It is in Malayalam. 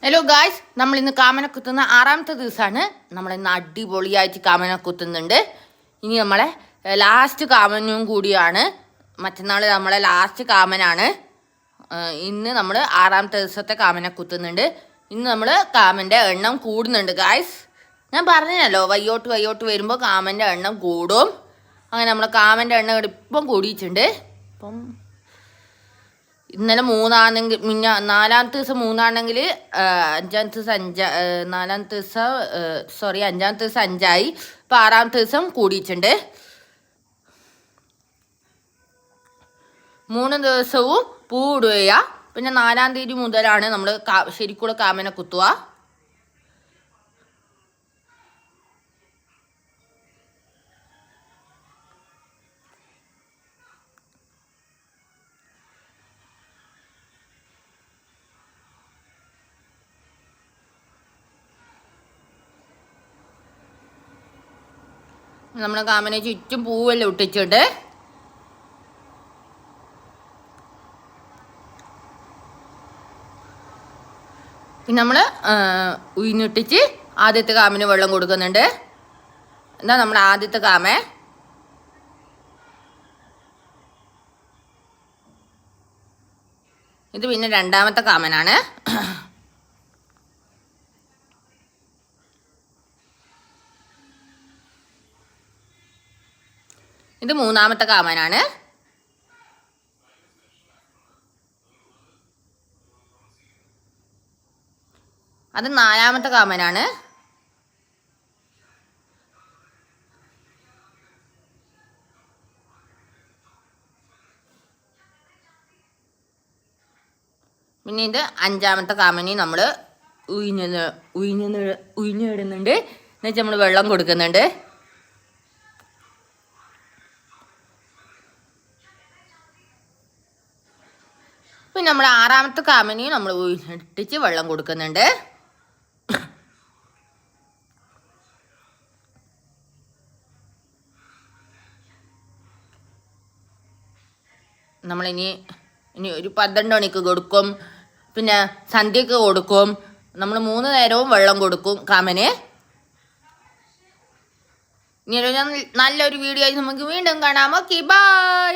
ഹലോ ഗായ്സ്, നമ്മൾ ഇന്ന് കാമന കുത്തുന്ന 6ാമത്തെ ദിവസമാണ്. നമ്മളിന്ന് അടിപൊളിയായിട്ട് കാമന കുത്തുന്നുണ്ട്. ഇനി നമ്മളെ ലാസ്റ്റ് കാമനും കൂടിയാണ്. മറ്റന്നാൾ നമ്മളെ ലാസ്റ്റ് കാമനാണ്. ഇന്ന് നമ്മൾ 6ാമത്തെ ദിവസത്തെ കാമന കുത്തുന്നുണ്ട്. ഇന്ന് നമ്മൾ കാമൻ്റെ എണ്ണം കൂടുന്നുണ്ട് ഗായ്സ്. ഞാൻ പറഞ്ഞല്ലോ, വയ്യോട്ട് വരുമ്പോൾ കാമൻ്റെ എണ്ണം കൂടും. അങ്ങനെ നമ്മൾ കാമൻ്റെ എണ്ണം ഇപ്പം കൂടിയിട്ടുണ്ട്. ഇപ്പം ഇന്നലെ 3ആണെങ്കിൽ നാലാമത്തെ ദിവസം 3ആണെങ്കിൽ അഞ്ചാമത്തെ ദിവസം 5ആയി. ഇപ്പം 6ാമത്തെ ദിവസം കൂടിയിട്ടുണ്ട്. 3 ദിവസവും പൂടുക. പിന്നെ 4-ാം തീയതി മുതലാണ് നമ്മൾ ശരിക്കുള്ള കാമനെ കുത്തുക. നമ്മളെ കാമനെ ചുറ്റും പൂവെല്ലാം ഇട്ടിച്ചിട്ട് പിന്നെ നമ്മൾ ഉയിന്നിട്ടിച്ച് ആദ്യത്തെ കാമിന് വെള്ളം കൊടുക്കുന്നുണ്ട്. എന്താ നമ്മുടെ ആദ്യത്തെ കാമ. ഇത് പിന്നെ 2ാമത്തെ കാമനാണ്. ഇത് 3ാമത്തെ കാമനാണ്. അത് 4ാമത്തെ കാമനാണ്. പിന്നെ ഇത് 5ാമത്തെ കാമനി നമ്മൾ ഉയിഞ്ഞിടുന്നുണ്ട്. എന്നുവെച്ചാൽ നമ്മൾ വെള്ളം കൊടുക്കുന്നുണ്ട്. പിന്നെ നമ്മൾ 6ാമത്തെ കാമനിയും നമ്മൾ ഇട്ടിച്ച് വെള്ളം കൊടുക്കുന്നുണ്ട്. നമ്മളിനി ഒരു 12 മണിക്ക് കൊടുക്കും, പിന്നെ സന്ധ്യക്ക് കൊടുക്കും. നമ്മൾ 3 നേരവും വെള്ളം കൊടുക്കും കാമന്. ഇനി നല്ലൊരു വീഡിയോ ആയി നമുക്ക് വീണ്ടും കാണാം. Okay, by.